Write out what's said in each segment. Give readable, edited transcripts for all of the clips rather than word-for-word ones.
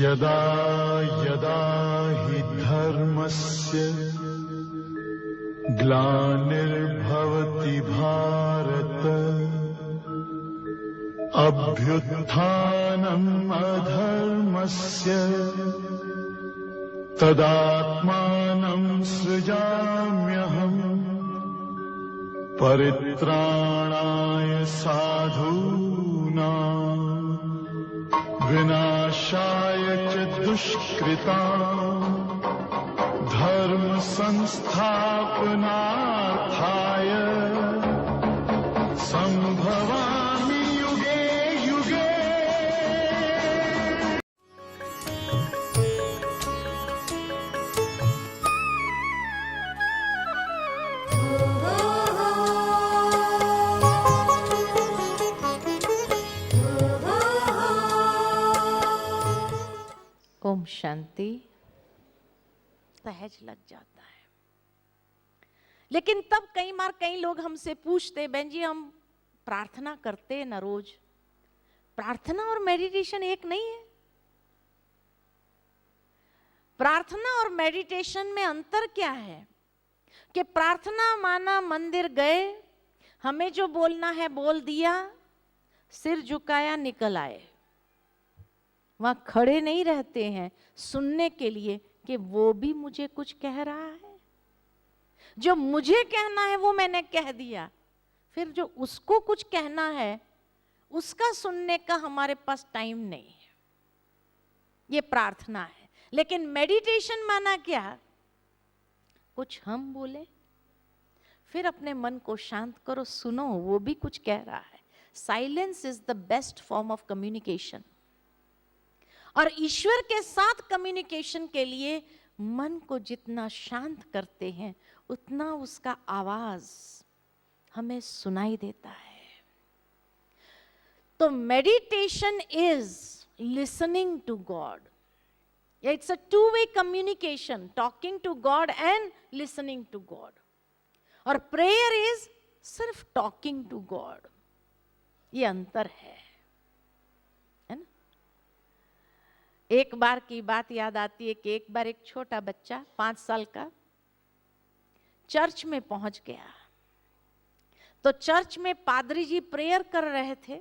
यदा यदा हि धर्मस्य ग्लानिर्भवति भारत अभ्युत्थानम् अधर्मस्य तदात्मानं सृजाम्यहम् परित्राणाय साधूनां विनाशाय च दुष्कृतां धर्म संस्थापनार्थाय संभवामि युगे युगे। ओम शांति। सहज लग जाता है, लेकिन तब कई लोग हमसे पूछते, बहन जी हम प्रार्थना करते ना रोज, प्रार्थना और मेडिटेशन एक नहीं है। प्रार्थना और मेडिटेशन में अंतर क्या है कि प्रार्थना माना मंदिर गए, हमें जो बोलना है बोल दिया, सिर झुकाया निकल आए। वहां खड़े नहीं रहते हैं सुनने के लिए कि वो भी मुझे कुछ कह रहा है। जो मुझे कहना है वो मैंने कह दिया, फिर जो उसको कुछ कहना है उसका सुनने का हमारे पास टाइम नहीं है। ये प्रार्थना है। लेकिन मेडिटेशन माना क्या? कुछ हम बोले, फिर अपने मन को शांत करो, सुनो वो भी कुछ कह रहा है। Silence is the best form of communication. और ईश्वर के साथ कम्युनिकेशन के लिए मन को जितना शांत करते हैं उतना उसका आवाज हमें सुनाई देता है। तो meditation is listening to God. It's a two way communication, talking to God and listening to God. और प्रेयर इज सिर्फ टॉकिंग टू गॉड। ये अंतर है ना? एक बार की बात याद आती है कि एक बार एक छोटा बच्चा 5 साल का चर्च में पहुंच गया। तो चर्च में पादरी जी प्रेयर कर रहे थे।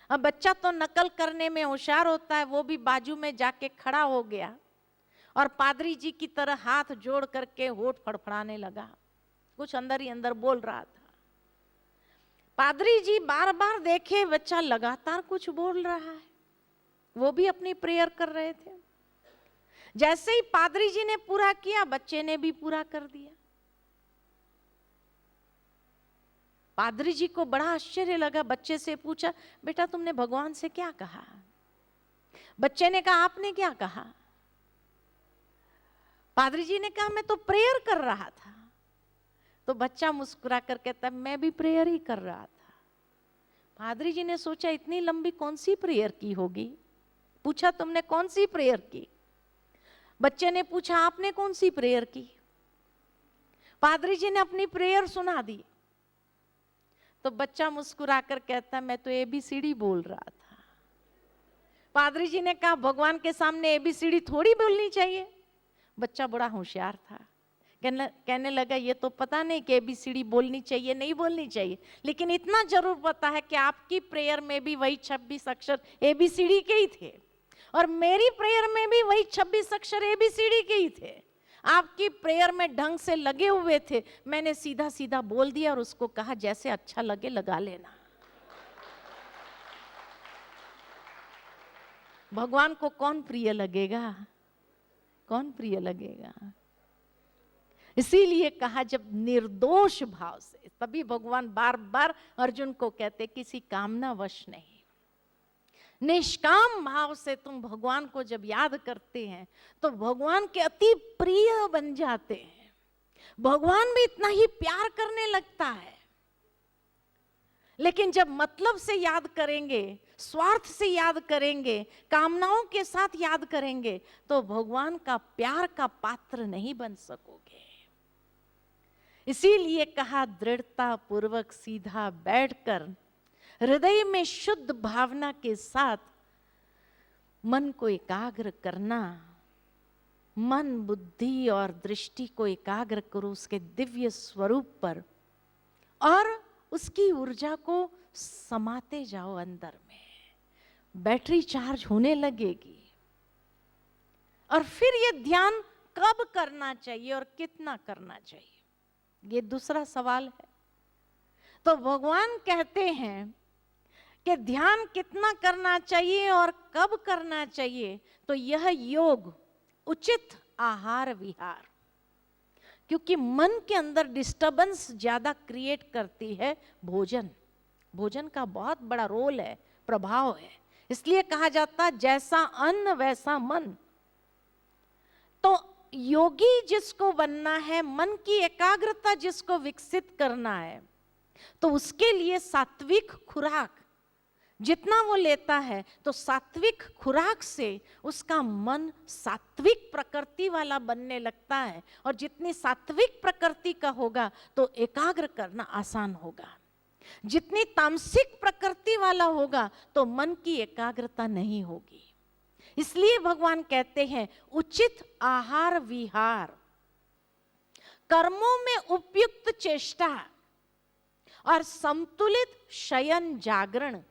अब बच्चा तो नकल करने में होशियार होता है, वो भी बाजू में जाके खड़ा हो गया और पादरी जी की तरह हाथ जोड़ करके होठ फड़फड़ाने लगा, कुछ अंदर ही अंदर बोल रहा था। पादरी जी बार बार देखे बच्चा लगातार कुछ बोल रहा है, वो भी अपनी प्रेयर कर रहे थे। जैसे ही पादरी जी ने पूरा किया, बच्चे ने भी पूरा कर दिया। पादरी जी को बड़ा आश्चर्य लगा, बच्चे से पूछा, बेटा तुमने भगवान से क्या कहा? बच्चे ने कहा, आपने क्या कहा? पादरी जी ने कहा, मैं तो प्रेयर कर रहा था। तो बच्चा मुस्कुरा कर कहता, मैं भी प्रेयर ही कर रहा था। पादरी जी ने सोचा, इतनी लंबी कौन सी प्रेयर की होगी? पूछा, तुमने कौन सी प्रेयर की? बच्चे ने पूछा, आपने कौन सी प्रेयर की? पादरी जी ने अपनी प्रेयर सुना दी। तो बच्चा मुस्कुरा कर कहता, मैं तो एबीसीडी बोल रहा था। पादरी जी ने कहा, भगवान के सामने एबीसीडी थोड़ी बोलनी चाहिए। बच्चा बड़ा होशियार था, कहने लगा, ये तो पता नहीं कि एबीसीडी बोलनी चाहिए नहीं बोलनी चाहिए, लेकिन इतना जरूर पता है कि आपकी प्रेयर में भी वही 26 अक्षर एबीसीडी के ही थे और मेरी प्रेयर में भी वही 26 अक्षर एबीसीडी के ही थे। आपकी प्रेयर में ढंग से लगे हुए थे, मैंने सीधा सीधा बोल दिया और उसको कहा, जैसे अच्छा लगे लगा लेना। भगवान को कौन प्रिय लगेगा? कौन प्रिय लगेगा? इसीलिए कहा, जब निर्दोष भाव से, तभी भगवान बार बार अर्जुन को कहते, किसी कामना वश नहीं, निष्काम भाव से तुम भगवान को जब याद करते हैं तो भगवान के अति प्रिय बन जाते हैं। भगवान भी इतना ही प्यार करने लगता है। लेकिन जब मतलब से याद करेंगे, स्वार्थ से याद करेंगे, कामनाओं के साथ याद करेंगे, तो भगवान का प्यार का पात्र नहीं बन सकोगे। इसीलिए कहा, दृढ़ता पूर्वक सीधा बैठकर हृदय में शुद्ध भावना के साथ मन को एकाग्र करना, मन बुद्धि और दृष्टि को एकाग्र करो उसके दिव्य स्वरूप पर और उसकी ऊर्जा को समाते जाओ अंदर में, बैटरी चार्ज होने लगेगी। और फिर ये ध्यान कब करना चाहिए और कितना करना चाहिए, ये दूसरा सवाल है। तो भगवान कहते हैं कि ध्यान कितना करना चाहिए और कब करना चाहिए, तो यह योग उचित आहार विहार, क्योंकि मन के अंदर डिस्टरबेंस ज्यादा क्रिएट करती है भोजन। भोजन का बहुत बड़ा रोल है, प्रभाव है, इसलिए कहा जाता जैसा अन्न वैसा मन। तो योगी जिसको बनना है, मन की एकाग्रता जिसको विकसित करना है, तो उसके लिए सात्विक खुराक जितना वो लेता है, तो सात्विक खुराक से उसका मन सात्विक प्रकृति वाला बनने लगता है। और जितनी सात्विक प्रकृति का होगा तो एकाग्र करना आसान होगा। जितनी तामसिक प्रकृति वाला होगा तो मन की एकाग्रता नहीं होगी। इसलिए भगवान कहते हैं उचित आहार विहार, कर्मों में उपयुक्त चेष्टा और संतुलित शयन जागरण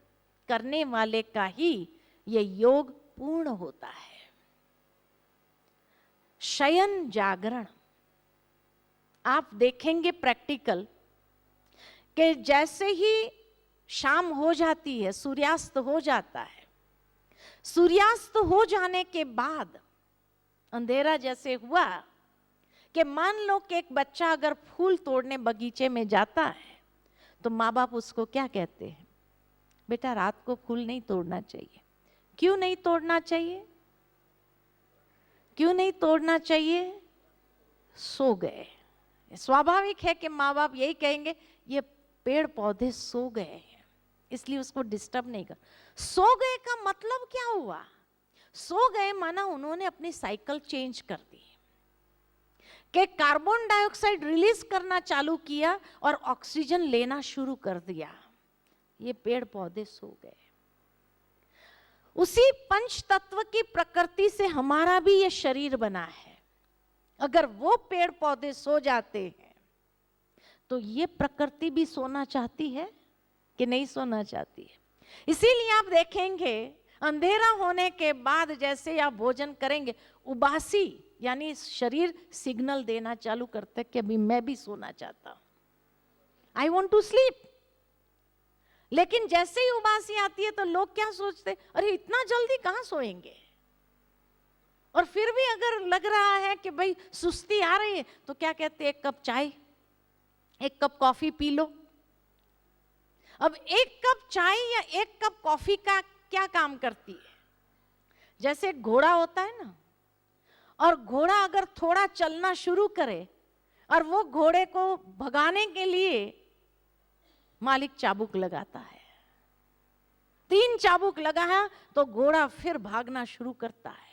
करने वाले का ही ये योग पूर्ण होता है। शयन जागरण आप देखेंगे प्रैक्टिकल कि जैसे ही शाम हो जाती है, सूर्यास्त हो जाता है, सूर्यास्त हो जाने के बाद अंधेरा जैसे हुआ कि मान लो कि एक बच्चा अगर फूल तोड़ने बगीचे में जाता है तो माँ बाप उसको क्या कहते हैं, बेटा रात को फूल नहीं तोड़ना चाहिए। क्यों नहीं तोड़ना चाहिए? क्यों नहीं तोड़ना चाहिए? सो गए। स्वाभाविक है कि माँ बाप यही कहेंगे ये पेड़ पौधे सो गए हैं, इसलिए उसको डिस्टर्ब नहीं कर। सो गए का मतलब क्या हुआ? सो गए माना उन्होंने अपनी साइकिल चेंज कर दी, कि कार्बन डाइऑक्साइड रिलीज करना चालू किया और ऑक्सीजन लेना शुरू कर दिया। ये पेड़ पौधे सो गए। उसी पंच तत्व की प्रकृति से हमारा भी ये शरीर बना है। अगर वो पेड़ पौधे सो जाते हैं तो ये प्रकृति भी सोना चाहती है कि नहीं सोना चाहती है? इसीलिए आप देखेंगे अंधेरा होने के बाद जैसे आप भोजन करेंगे, उबासी यानी शरीर सिग्नल देना चालू करता है कि अभी मैं भी सोना चाहता हूं, आई वॉन्ट टू स्लीप। लेकिन जैसे ही उबासी आती है तो लोग क्या सोचते, अरे इतना जल्दी कहां सोएंगे। और फिर भी अगर लग रहा है कि भाई सुस्ती आ रही है तो क्या कहते, एक कप चाय, एक कप कॉफी पी लो। अब एक कप चाय या एक कप कॉफी का क्या काम करती है? जैसे घोड़ा होता है ना, और घोड़ा अगर थोड़ा चलना शुरू करे और वो घोड़े को भगाने के लिए मालिक चाबुक लगाता है, 3 चाबुक लगाया तो घोड़ा फिर भागना शुरू करता है,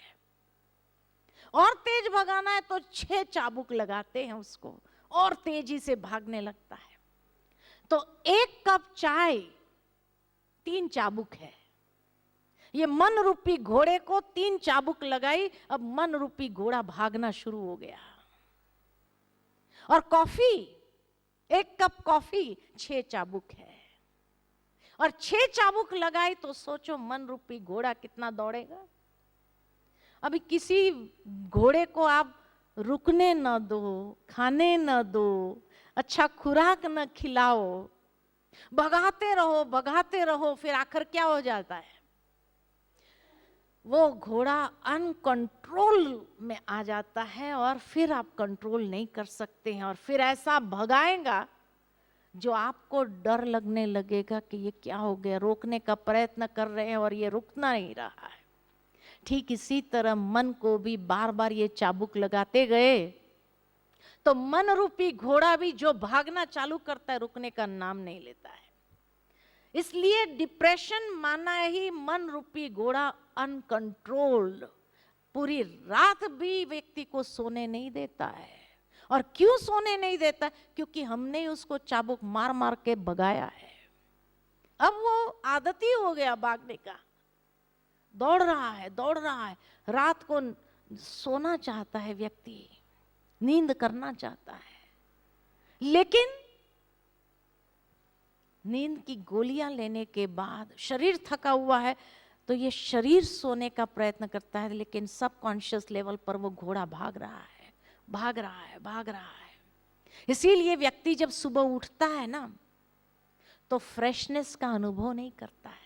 और तेज भगाना है तो 6 चाबुक लगाते हैं उसको, और तेजी से भागने लगता है। तो एक कप चाय 3 चाबुक है। ये मन रूपी घोड़े को 3 चाबुक लगाई, अब मन रूपी घोड़ा भागना शुरू हो गया। और कॉफी, एक कप कॉफी 6 चाबुक है, और 6 चाबुक लगाई तो सोचो मन रूपी घोड़ा कितना दौड़ेगा। अभी किसी घोड़े को आप रुकने न दो, खाने न दो, अच्छा खुराक न खिलाओ, भगाते रहो, फिर आखिर क्या हो जाता है? वो घोड़ा अनकंट्रोल में आ जाता है और फिर आप कंट्रोल नहीं कर सकते हैं, और फिर ऐसा भगाएगा जो आपको डर लगने लगेगा कि ये क्या हो गया, रोकने का प्रयत्न कर रहे हैं और ये रुकना नहीं रहा है। ठीक इसी तरह मन को भी बार बार ये चाबुक लगाते गए तो मन रूपी घोड़ा भी जो भागना चालू करता है रुकने का नाम नहीं लेता है। इसलिए डिप्रेशन माना ही मन रूपी घोड़ा अनकंट्रोल्ड पूरी रात भी व्यक्ति को सोने नहीं देता है। और क्यों सोने नहीं देता? क्योंकि हमने उसको चाबुक मार मार के भगाया है। अब वो आदत ही हो गया भागने का। दौड़ रहा है, दौड़ रहा है, रात को सोना चाहता है व्यक्ति, नींद करना चाहता है, लेकिन नींद की गोलियां लेने के बाद शरीर थका हुआ है, तो ये शरीर सोने का प्रयत्न करता है, लेकिन सबकॉन्शियस लेवल पर वो घोड़ा भाग रहा है, भाग रहा है, भाग रहा है। इसीलिए व्यक्ति जब सुबह उठता है ना, तो फ्रेशनेस का अनुभव नहीं करता है,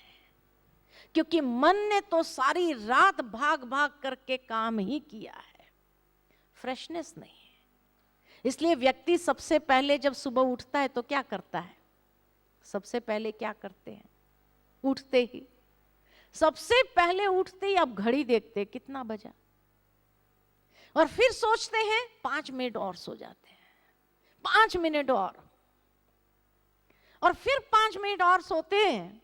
क्योंकि मन ने तो सारी रात भाग भाग करके काम ही किया है, फ्रेशनेस नहीं है। इसलिए व्यक्ति सबसे पहले जब सुबह उठता है तो क्या करता है? सबसे पहले क्या करते हैं? उठते ही सबसे पहले उठते ही आप घड़ी देखते कितना बजा, और फिर सोचते हैं 5 मिनट और सो जाते हैं, 5 मिनट और फिर 5 मिनट और सोते हैं,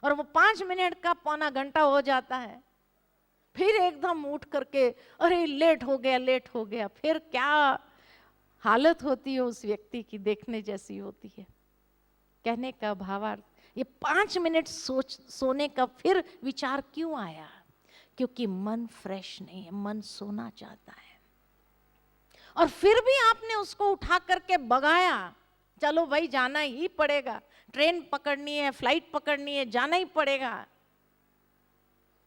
और वो 5 मिनट का पौना घंटा हो जाता है, फिर एकदम उठ करके अरे लेट हो गया, लेट हो गया। फिर क्या हालत होती है उस व्यक्ति की, देखने जैसी होती है। कहने का भावार्थ, ये 5 मिनट सोने का फिर विचार क्यों आया? क्योंकि मन फ्रेश नहीं है, मन सोना चाहता है। और फिर भी आपने उसको उठा करके भगाया, चलो भाई जाना ही पड़ेगा, ट्रेन पकड़नी है, फ्लाइट पकड़नी है, जाना ही पड़ेगा।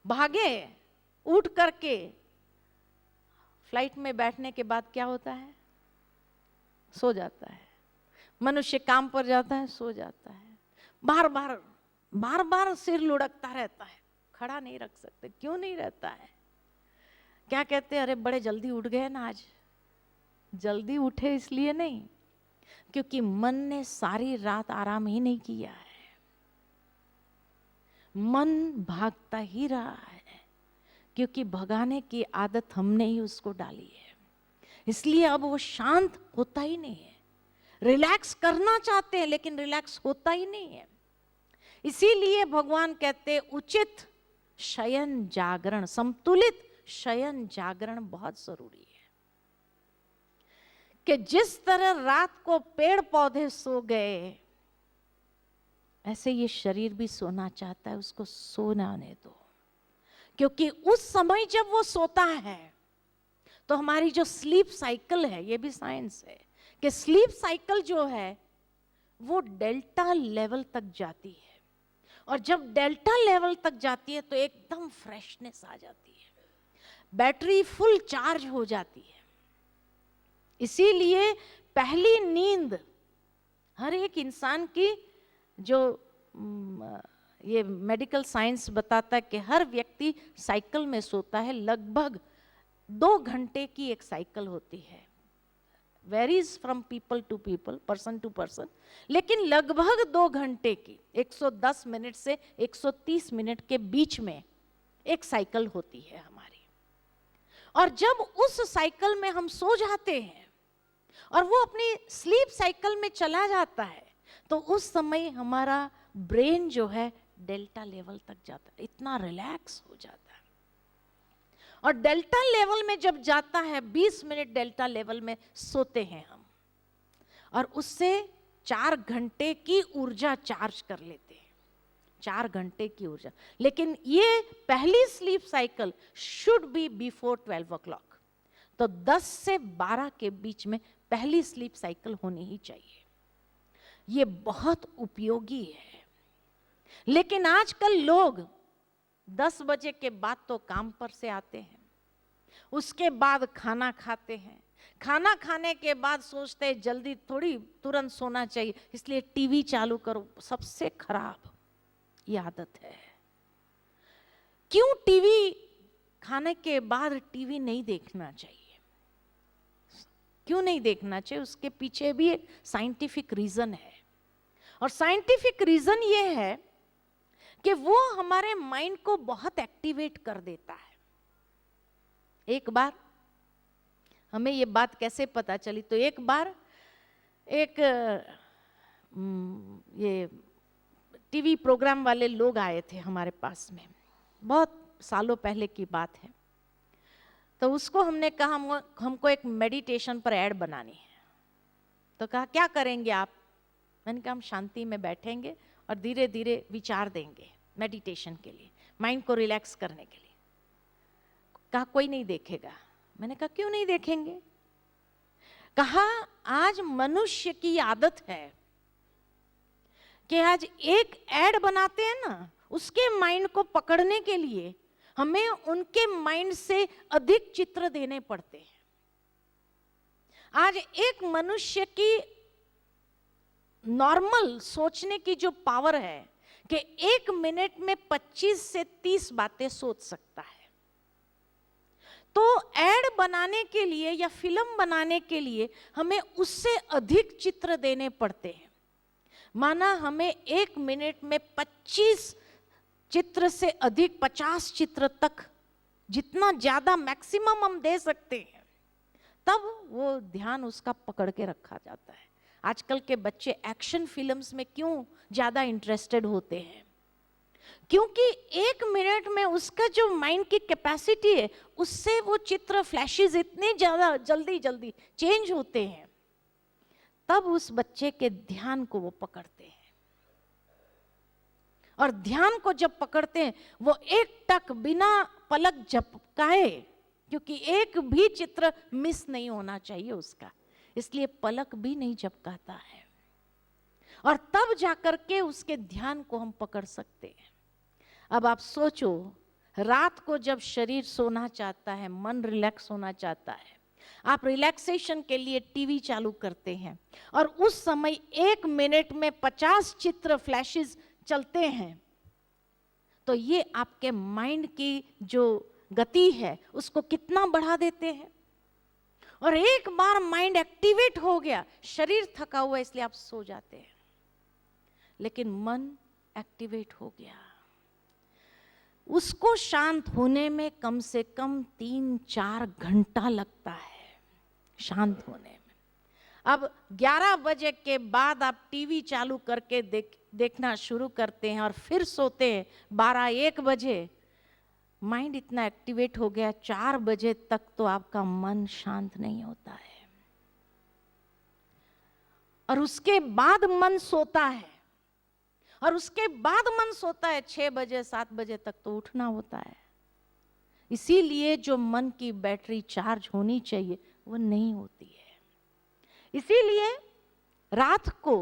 भागे उठ करके, फ्लाइट में बैठने के बाद क्या होता है? सो जाता है। मनुष्य काम पर जाता है, सो जाता है, बार बार सिर लुढ़कता रहता है, खड़ा नहीं रख सकते। क्यों नहीं रहता है? क्या कहते हैं? अरे बड़े जल्दी उठ गए ना आज। जल्दी उठे इसलिए नहीं, क्योंकि मन ने सारी रात आराम ही नहीं किया है, मन भागता ही रहा है, क्योंकि भगाने की आदत हमने ही उसको डाली है। इसलिए अब वो शांत होता ही नहीं है। रिलैक्स करना चाहते हैं, लेकिन रिलैक्स होता ही नहीं है। इसीलिए भगवान कहते उचित शयन जागरण, संतुलित शयन जागरण बहुत जरूरी है। कि जिस तरह रात को पेड़ पौधे सो गए, ऐसे ये शरीर भी सोना चाहता है, उसको सोने दो। क्योंकि उस समय जब वो सोता है तो हमारी जो स्लीप साइकिल है, ये भी साइंस है कि स्लीप साइकिल जो है वो डेल्टा लेवल तक जाती है, और जब डेल्टा लेवल तक जाती है तो एकदम फ्रेशनेस आ जाती है, बैटरी फुल चार्ज हो जाती है। इसीलिए पहली नींद हर एक इंसान की, जो ये मेडिकल साइंस बताता है कि हर व्यक्ति साइकिल में सोता है, लगभग 2 घंटे की एक साइकिल होती है। Varies from people to people, person to person, लेकिन लगभग 2 घंटे की, 110 मिनट से 130 मिनट के बीच में एक साइकिल होती है हमारी। और जब उस साइकिल में हम सो जाते हैं और वो अपनी स्लीप साइकिल में चला जाता है, तो उस समय हमारा ब्रेन जो है डेल्टा लेवल तक जाता है, इतना रिलैक्स हो जाता है। और डेल्टा लेवल में जब जाता है, 20 मिनट डेल्टा लेवल में सोते हैं हम, और उससे 4 घंटे की ऊर्जा चार्ज कर लेते हैं, 4 घंटे की ऊर्जा। लेकिन ये पहली sleep cycle should be before 12 o'clock, तो 10 से 12 के बीच में पहली स्लीप साइकिल होनी ही चाहिए। ये बहुत उपयोगी है। लेकिन आजकल लोग 10 बजे के बाद तो काम पर से आते हैं, उसके बाद खाना खाते हैं, खाना खाने के बाद सोचते हैं जल्दी थोड़ी तुरंत सोना चाहिए, इसलिए टीवी चालू करो। सबसे खराब ये आदत है। क्यों टीवी खाने के बाद टीवी नहीं देखना चाहिए? क्यों नहीं देखना चाहिए? उसके पीछे भी एक साइंटिफिक रीजन है, और साइंटिफिक रीजन ये है कि वो हमारे माइंड को बहुत एक्टिवेट कर देता है। एक बार हमें ये बात कैसे पता चली, तो एक बार एक ये टीवी प्रोग्राम वाले लोग आए थे हमारे पास में, बहुत सालों पहले की बात है। तो उसको हमने कहा हमको एक मेडिटेशन पर ऐड बनानी है। तो कहा क्या करेंगे आप? मैंने कहा हम शांति में बैठेंगे और धीरे धीरे विचार देंगे। मेडिटेशन के लिए, माइंड को रिलैक्स करने के लिए। कहा कोई नहीं देखेगा। मैंने कहा क्यों नहीं देखेंगे? कहा आज मनुष्य की आदत है कि आज एक ऐड बनाते हैं ना, उसके माइंड को पकड़ने के लिए हमें उनके माइंड से अधिक चित्र देने पड़ते हैं। आज एक मनुष्य की नॉर्मल सोचने की जो पावर है कि 1 मिनट में 25 से 30 बातें सोच सकता है, तो एड बनाने के लिए या फिल्म बनाने के लिए हमें उससे अधिक चित्र देने पड़ते हैं। माना हमें 1 मिनट में 25 चित्र से अधिक 50 चित्र तक, जितना ज्यादा मैक्सिमम हम दे सकते हैं, तब वो ध्यान उसका पकड़ के रखा जाता है। आजकल के बच्चे एक्शन फिल्म्स में क्यों ज्यादा इंटरेस्टेड होते हैं? क्योंकि 1 मिनट में उसका जो माइंड की कैपेसिटी है, उससे वो चित्र फ्लैशेस इतने ज्यादा जल्दी चेंज होते हैं, तब उस बच्चे के ध्यान को वो पकड़ते हैं। और ध्यान को जब पकड़ते हैं, वो एक टक बिना पलक झपकाए, क्योंकि एक भी चित्र मिस नहीं होना चाहिए उसका, इसलिए पलक भी नहीं झपकाता है, और तब जाकर के उसके ध्यान को हम पकड़ सकते हैं। अब आप सोचो, रात को जब शरीर सोना चाहता है, मन रिलैक्स होना चाहता है, आप रिलैक्सेशन के लिए टीवी चालू करते हैं, और उस समय 1 मिनट में 50 चित्र फ्लैशेस चलते हैं, तो ये आपके माइंड की जो गति है उसको कितना बढ़ा देते हैं। और एक बार माइंड एक्टिवेट हो गया, शरीर थका हुआ है इसलिए आप सो जाते हैं, लेकिन मन एक्टिवेट हो गया, उसको शांत होने में कम से कम 3-4 घंटा लगता है शांत होने में। अब 11 बजे के बाद आप टीवी चालू करके देखना शुरू करते हैं और फिर सोते हैं 12-1 बजे, माइंड इतना एक्टिवेट हो गया, 4 बजे तक तो आपका मन शांत नहीं होता है, और उसके बाद मन सोता है, और उसके बाद मन सोता है 6 बजे 7 बजे तक तो उठना होता है। इसीलिए जो मन की बैटरी चार्ज होनी चाहिए वो नहीं होती है। इसीलिए रात को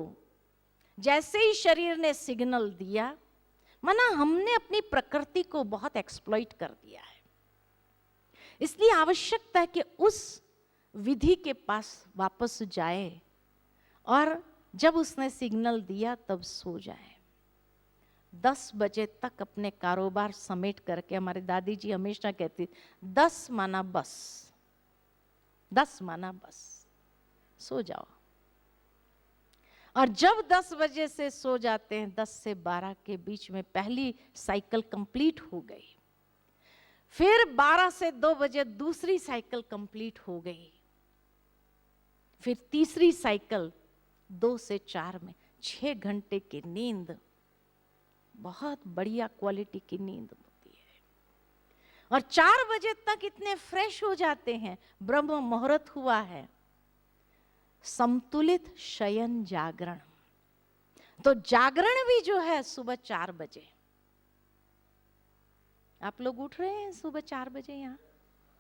जैसे ही शरीर ने सिग्नल दिया, माना हमने अपनी प्रकृति को बहुत एक्सप्लॉइट कर दिया है, इसलिए आवश्यकता है कि उस विधि के पास वापस जाए, और जब उसने सिग्नल दिया तब सो जाए। 10 बजे तक अपने कारोबार समेट करके, हमारी दादी जी हमेशा कहती 10 माना बस, 10 माना बस, सो जाओ। और जब 10 बजे से सो जाते हैं, 10 से 12 के बीच में पहली साइकिल कंप्लीट हो गई, फिर 12 से 2 बजे दूसरी साइकिल कंप्लीट हो गई, फिर तीसरी साइकिल 2 से 4 में 6 घंटे की नींद, बहुत बढ़िया क्वालिटी की नींद होती है। और 4 बजे तक इतने फ्रेश हो जाते हैं, ब्रह्म मुहूर्त हुआ है, संतुलित शयन जागरण। तो जागरण भी जो है सुबह 4 बजे। आप लोग उठ रहे हैं सुबह 4 बजे? यहाँ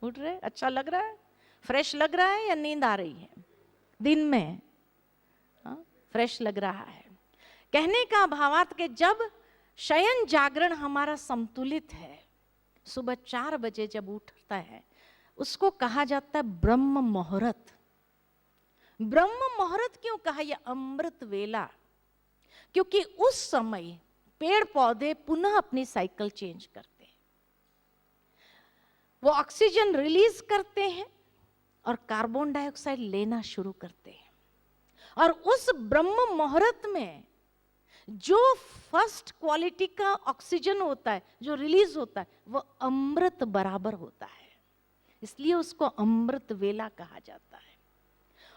उठ रहे? अच्छा लग रहा है? फ्रेश लग रहा है या नींद आ रही है? दिन में फ्रेश लग रहा है। कहने का भावार्थ कि जब शयन जागरण हमारा संतुलित है, सुबह 4 बजे जब उठता है, उसको कहा जाता है ब्रह्म मुहूर्त। ब्रह्म मुहूर्त क्यों कहा? यह अमृत वेला, क्योंकि उस समय पेड़ पौधे पुनः अपनी साइकिल चेंज करते हैं, वो ऑक्सीजन रिलीज करते हैं और कार्बन डाइऑक्साइड लेना शुरू करते हैं। और उस ब्रह्म मुहूर्त में जो फर्स्ट क्वालिटी का ऑक्सीजन होता है, जो रिलीज होता है, वो अमृत बराबर होता है, इसलिए उसको अमृत वेला कहा जाता है।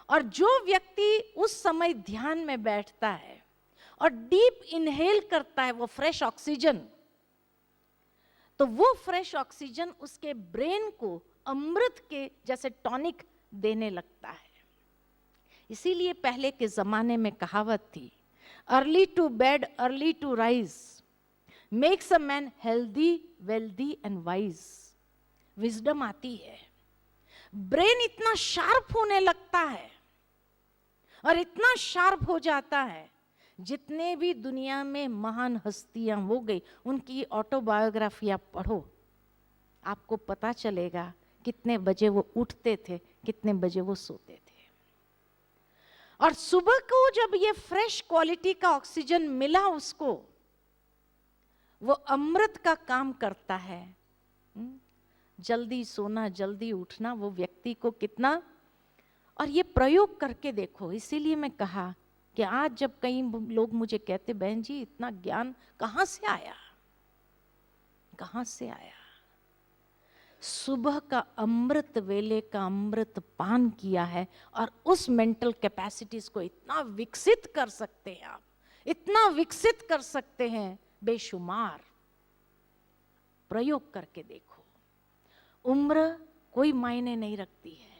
और जो व्यक्ति उस समय ध्यान में बैठता है और डीप इनहेल करता है वो फ्रेश ऑक्सीजन, तो वो फ्रेश ऑक्सीजन उसके ब्रेन को अमृत के जैसे टॉनिक देने लगता है। इसीलिए पहले के जमाने में कहावत थी, early to bed early to rise, makes a man healthy, wealthy and wise. Wisdom आती है, ब्रेन इतना शार्प होने लगता है और इतना शार्प हो जाता है, जितने भी दुनिया में महान हस्तियां हो गई उनकी ऑटोबायोग्राफी आप पढ़ो, आपको पता चलेगा कितने बजे वो उठते थे, कितने बजे वो सोते थे। और सुबह को जब ये फ्रेश क्वालिटी का ऑक्सीजन मिला उसको, वो अमृत का काम करता है। जल्दी सोना, जल्दी उठना वो व्यक्ति को कितना, और ये प्रयोग करके देखो। इसीलिए मैं कहा कि आज जब कई लोग मुझे कहते बहन जी इतना ज्ञान कहां से आया, कहां से आया? सुबह का अमृत वेले का अमृत पान किया है और उस मेंटल कैपेसिटीज को इतना विकसित कर सकते हैं आप, इतना विकसित कर सकते हैं बेशुमार। प्रयोग करके देखो। उम्र कोई मायने नहीं रखती है,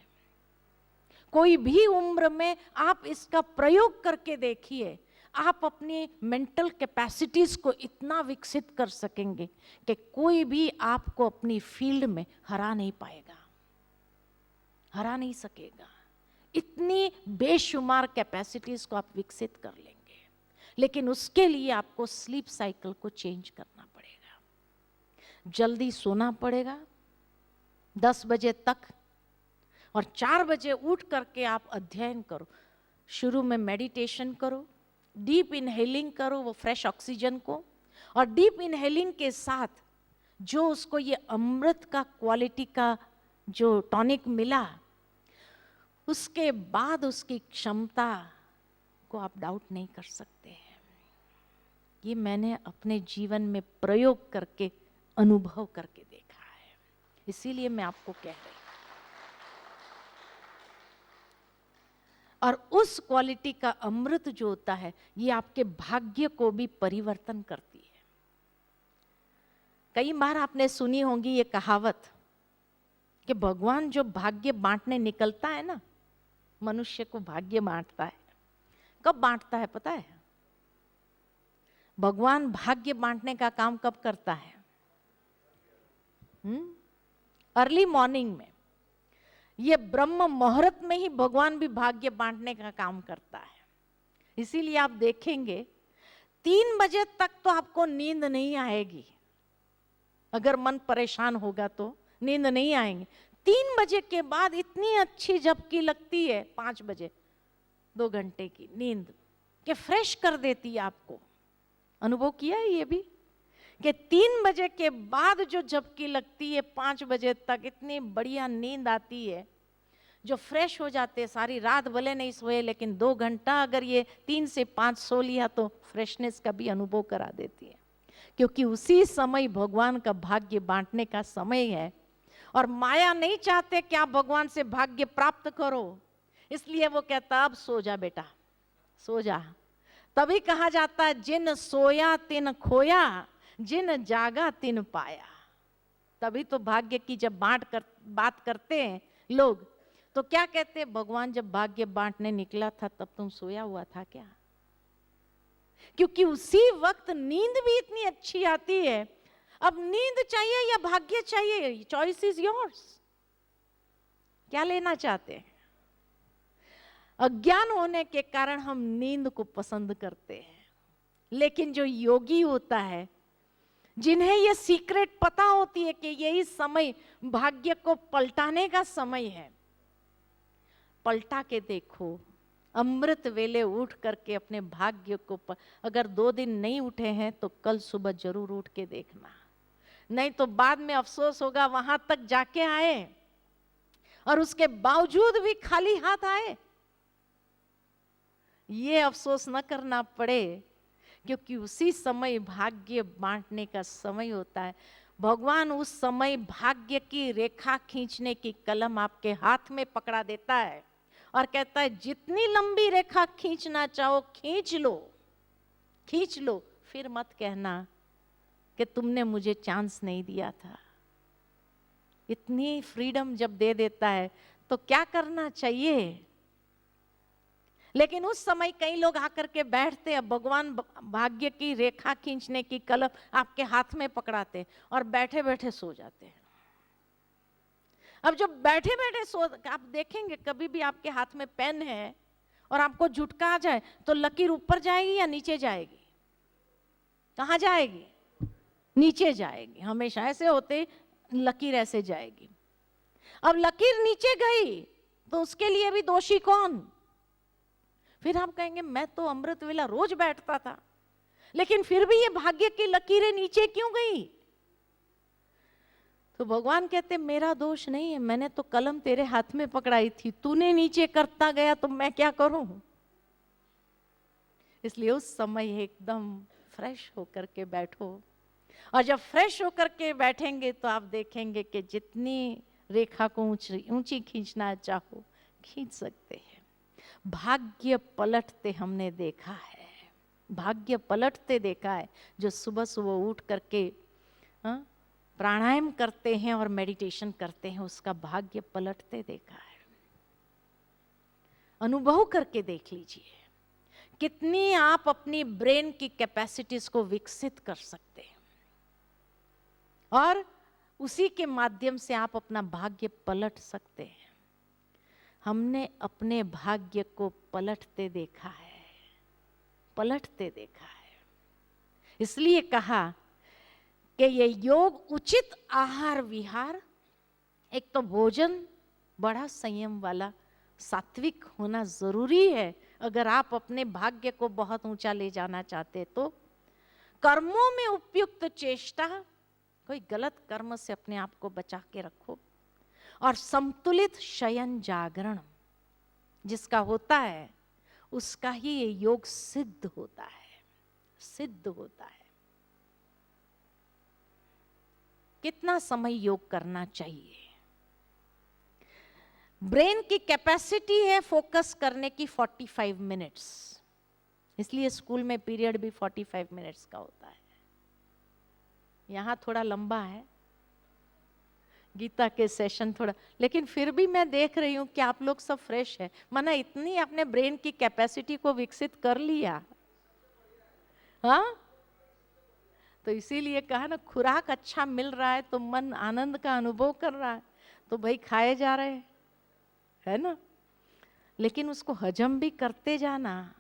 कोई भी उम्र में आप इसका प्रयोग करके देखिए, आप अपनी मेंटल कैपेसिटीज को इतना विकसित कर सकेंगे कि कोई भी आपको अपनी फील्ड में हरा नहीं पाएगा, हरा नहीं सकेगा। इतनी बेशुमार कैपेसिटीज को आप विकसित कर लेंगे, लेकिन उसके लिए आपको स्लीप साइकिल को चेंज करना पड़ेगा। जल्दी सोना पड़ेगा 10 बजे तक, और 4 बजे उठ करके आप अध्ययन करो। शुरू में मेडिटेशन करो, डीप इनहेलिंग करो वो फ्रेश ऑक्सीजन को, और डीप इनहेलिंग के साथ जो उसको ये अमृत का क्वालिटी का जो टॉनिक मिला, उसके बाद उसकी क्षमता को आप डाउट नहीं कर सकते हैं। ये मैंने अपने जीवन में प्रयोग करके, अनुभव करके देखा है, इसीलिए मैं आपको कह रही हूं। और उस क्वालिटी का अमृत जो होता है, ये आपके भाग्य को भी परिवर्तन करती है। कई बार आपने सुनी होगी ये कहावत कि भगवान जो भाग्य बांटने निकलता है ना, मनुष्य को भाग्य बांटता है। कब बांटता है पता है? भगवान भाग्य बांटने का काम कब करता है? अर्ली मॉर्निंग में। ये ब्रह्म मुहूर्त में ही भगवान भी भाग्य बांटने का काम करता है। इसीलिए आप देखेंगे 3 बजे तक तो आपको नींद नहीं आएगी। अगर मन परेशान होगा तो नींद नहीं आएगी। 3 बजे के बाद इतनी अच्छी झपकी लगती है, 5 बजे 2 घंटे की नींद के फ्रेश कर देती है आपको। अनुभव किया है ये भी कि 3 बजे के बाद जो झपकी लगती है 5 बजे तक इतनी बढ़िया नींद आती है, जो फ्रेश हो जाते हैं। सारी रात भले नहीं सोए, लेकिन 2 घंटा अगर ये 3 से 5 सो लिया तो फ्रेशनेस का भी अनुभव करा देती है, क्योंकि उसी समय भगवान का भाग्य बांटने का समय है। और माया नहीं चाहते कि आप भगवान से भाग्य प्राप्त करो, इसलिए वो कहता अब सो जा बेटा, सो जा। तभी कहा जाता है जिन सोया तिन खोया, जिन जागा तिन पाया। तभी तो भाग्य की जब बात करते हैं लोग तो क्या कहते हैं? भगवान जब भाग्य बांटने निकला था तब तुम सोया हुआ था क्या? क्योंकि उसी वक्त नींद भी इतनी अच्छी आती है। अब नींद चाहिए या भाग्य चाहिए, चॉइस इज योर्स। क्या लेना चाहते हैं? अज्ञान होने के कारण हम नींद को पसंद करते हैं, लेकिन जो योगी होता है, जिन्हें ये सीक्रेट पता होती है कि यही समय भाग्य को पलटाने का समय है, पलटा के देखो। अमृत वेले उठ करके अपने भाग्य को अगर 2 दिन नहीं उठे हैं तो कल सुबह जरूर उठ के देखना, नहीं तो बाद में अफसोस होगा वहां तक जाके आए और उसके बावजूद भी खाली हाथ आए। ये अफसोस न करना पड़े, क्योंकि उसी समय भाग्य बांटने का समय होता है। भगवान उस समय भाग्य की रेखा खींचने की कलम आपके हाथ में पकड़ा देता है और कहता है जितनी लंबी रेखा खींचना चाहो खींच लो, खींच लो, फिर मत कहना कि तुमने मुझे चांस नहीं दिया था। इतनी फ्रीडम जब दे देता है तो क्या करना चाहिए? लेकिन उस समय कई लोग आकर के बैठते, अब भगवान भाग्य की रेखा खींचने की कलम आपके हाथ में पकड़ाते और बैठे बैठे सो जाते हैं। अब जब बैठे बैठे सो, आप देखेंगे कभी भी आपके हाथ में पेन है और आपको झुटका आ जाए तो लकीर ऊपर जाएगी या नीचे जाएगी? कहाँ जाएगी? नीचे जाएगी। हमेशा ऐसे होते, लकीर ऐसे जाएगी। अब लकीर नीचे गई तो उसके लिए भी दोषी कौन? फिर आप कहेंगे मैं तो अमृत वेला रोज बैठता था, लेकिन फिर भी ये भाग्य की लकीरें नीचे क्यों गई? तो भगवान कहते मेरा दोष नहीं है, मैंने तो कलम तेरे हाथ में पकड़ाई थी, तूने नीचे करता गया तो मैं क्या करूं? इसलिए उस समय एकदम फ्रेश होकर के बैठो, और जब फ्रेश होकर के बैठेंगे तो आप देखेंगे कि जितनी रेखा को ऊंची खींचना चाहो खींच सकते हैं। भाग्य पलटते हमने देखा है, भाग्य पलटते देखा है। जो सुबह सुबह उठ करके प्राणायाम करते हैं और मेडिटेशन करते हैं, उसका भाग्य पलटते देखा है। अनुभव करके देख लीजिए कितनी आप अपनी ब्रेन की कैपेसिटीज को विकसित कर सकते हैं, और उसी के माध्यम से आप अपना भाग्य पलट सकते हैं। हमने अपने भाग्य को पलटते देखा है, पलटते देखा है। इसलिए कहा कि ये योग उचित आहार विहार, एक तो भोजन बड़ा संयम वाला सात्विक होना जरूरी है अगर आप अपने भाग्य को बहुत ऊंचा ले जाना चाहते। तो कर्मों में उपयुक्त चेष्टा, कोई गलत कर्म से अपने आप को बचा के रखो, और संतुलित शयन जागरण जिसका होता है उसका ही ये योग सिद्ध होता है, सिद्ध होता है। कितना समय योग करना चाहिए? ब्रेन की कैपेसिटी है फोकस करने की 45 मिनट्स, इसलिए स्कूल में पीरियड भी 45 मिनट्स का होता है। यहाँ थोड़ा लंबा है, गीता के सेशन थोड़ा, लेकिन फिर भी मैं देख रही हूँ कि आप लोग सब फ्रेश है। माना इतनी आपने ब्रेन की कैपेसिटी को विकसित कर लिया, हाँ? तो इसीलिए कहा ना, खुराक अच्छा मिल रहा है तो मन आनंद का अनुभव कर रहा है, तो भाई खाए जा रहे है ना, लेकिन उसको हजम भी करते जाना,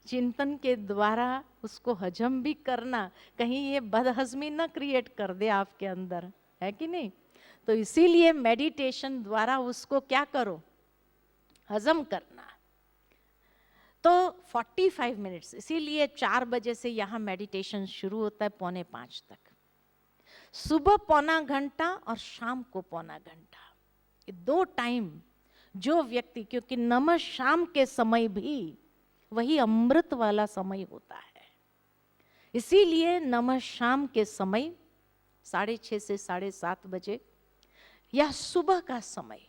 चिंतन के द्वारा उसको हजम भी करना, कहीं ये बदहजमी ना क्रिएट कर दे आपके अंदर, है कि नहीं? तो इसीलिए मेडिटेशन द्वारा उसको क्या करो, हजम करना। तो 45 मिनट्स, इसीलिए 4 बजे से यहाँ मेडिटेशन शुरू होता है 4:45 तक, सुबह पौना घंटा और शाम को पौना घंटा, ये 2 टाइम जो व्यक्ति, क्योंकि नमः शाम के समय भी वही अमृत वाला समय होता है, इसीलिए नमः शाम के समय 6:30 से 7:30 बजे या सुबह का समय,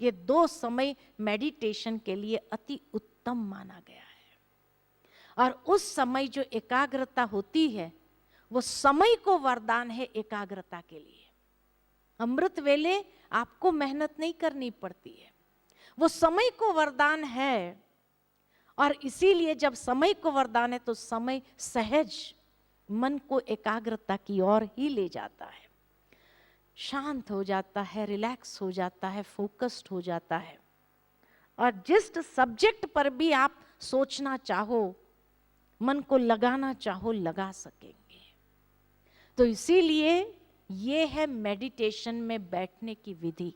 ये 2 समय मेडिटेशन के लिए अति उत्तम माना गया है। और उस समय जो एकाग्रता होती है वो समय को वरदान है एकाग्रता के लिए। अमृत वेले आपको मेहनत नहीं करनी पड़ती है, वो समय को वरदान है, और इसीलिए जब समय को वरदान है तो समय सहज मन को एकाग्रता की ओर ही ले जाता है, शांत हो जाता है, रिलैक्स हो जाता है, फोकस्ड हो जाता है, और जिस सब्जेक्ट पर भी आप सोचना चाहो, मन को लगाना चाहो, लगा सकेंगे। तो इसीलिए ये है मेडिटेशन में बैठने की विधि।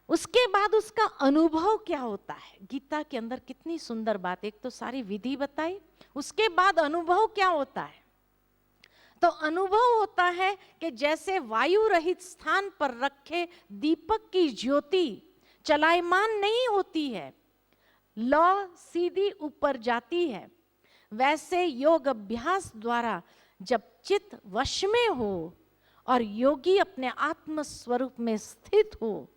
उसके बाद उसका अनुभव क्या होता है, गीता के अंदर कितनी सुंदर बात, एक तो सारी विधि बताई, उसके बाद अनुभव क्या होता है। तो अनुभव होता है कि जैसे वायु रहित स्थान पर रखे दीपक की ज्योति चलायमान नहीं होती है, लौ सीधी ऊपर जाती है, वैसे योग अभ्यास द्वारा जब चित्त वश में हो और योगी अपने आत्म स्वरूप में स्थित हो,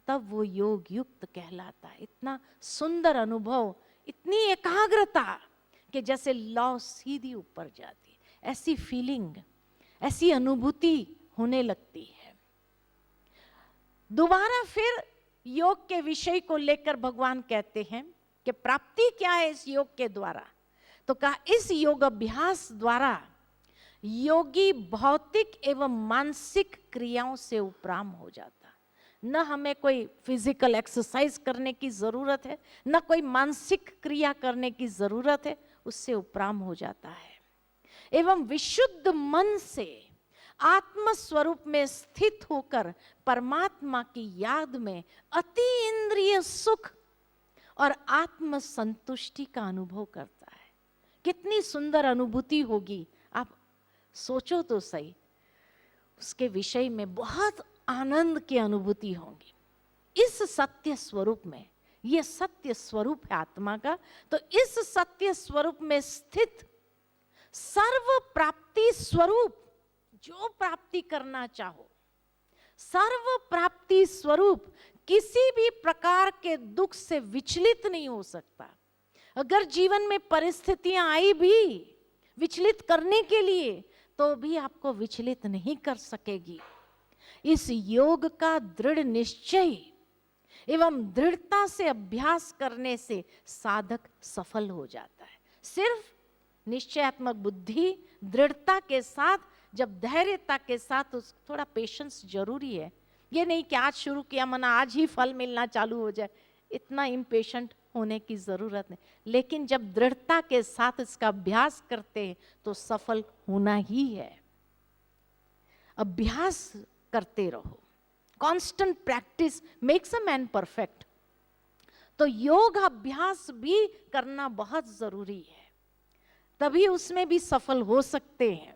तब वो योग युक्त कहलाता है। इतना सुंदर अनुभव, इतनी एकाग्रता कि जैसे लौ सीधी ऊपर जाती है, ऐसी फीलिंग, ऐसी अनुभूति होने लगती है। दोबारा फिर योग के विषय को लेकर भगवान कहते हैं कि प्राप्ति क्या है इस योग के द्वारा। तो कहा इस योग अभ्यास द्वारा योगी भौतिक एवं मानसिक क्रियाओं से उपराम हो जाता। न हमें कोई फिजिकल एक्सरसाइज करने की जरूरत है, न कोई मानसिक क्रिया करने की जरूरत है, उससे उपराम हो जाता है एवं विशुद्ध मन से आत्म स्वरूप में स्थित होकर परमात्मा की याद में अति इंद्रिय सुख और आत्म संतुष्टि का अनुभव करता है। कितनी सुंदर अनुभूति होगी, आप सोचो तो सही। उसके विषय में बहुत आनंद की अनुभूति होगी। इस सत्य स्वरूप में, यह सत्य स्वरूप है आत्मा का, तो इस सत्य स्वरूप में स्थित सर्व प्राप्ति स्वरूप, जो प्राप्ति करना चाहो, सर्व प्राप्ति स्वरूप किसी भी प्रकार के दुख से विचलित नहीं हो सकता। अगर जीवन में परिस्थितियां आई भी विचलित करने के लिए, तो भी आपको विचलित नहीं कर सकेगी। इस योग का दृढ़ निश्चय एवं दृढ़ता से अभ्यास करने से साधक सफल हो जाता है। सिर्फ निश्चयात्मक बुद्धि, दृढ़ता के साथ, जब धैर्यता के साथ, उस थोड़ा पेशेंस जरूरी है। ये नहीं कि आज शुरू किया मना आज ही फल मिलना चालू हो जाए, इतना इम्पेशेंट होने की जरूरत नहीं। लेकिन जब दृढ़ता के साथ इसका अभ्यास करते हैं तो सफल होना ही है। अभ्यास करते रहो। Constant practice makes a man perfect. तो योग अभ्यास भी करना बहुत जरूरी है, तभी उसमें भी सफल हो सकते हैं।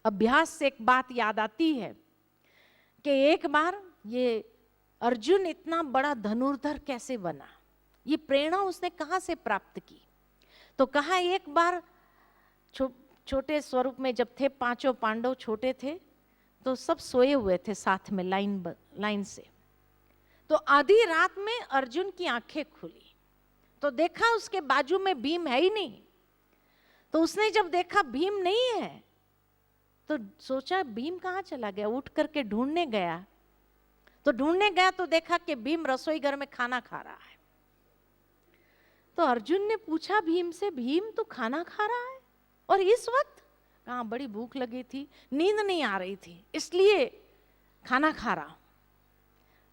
अभ्यास से एक बात याद आती है कि एक बार ये अर्जुन इतना बड़ा धनुर्धर कैसे बना, ये प्रेरणा उसने कहाँ से प्राप्त की। तो कहा एक बार छोटे स्वरूप में जब थे, पांचों पांडव छोटे थे, तो सब सोए हुए थे साथ में लाइन से। तो आधी रात में अर्जुन की आंखें खुली तो देखा उसके बाजू में भीम है ही नहीं। तो उसने जब देखा भीम नहीं है तो सोचा भीम कहाँ चला गया, उठ करके ढूंढने गया। तो ढूंढने गया तो देखा कि भीम रसोई घर में खाना खा रहा है। तो अर्जुन ने पूछा भीम से, भीम तू खाना खा रहा है और इस वक्त? कहाँ बड़ी भूख लगी थी, नींद नहीं आ रही थी, इसलिए खाना खा रहा हूं।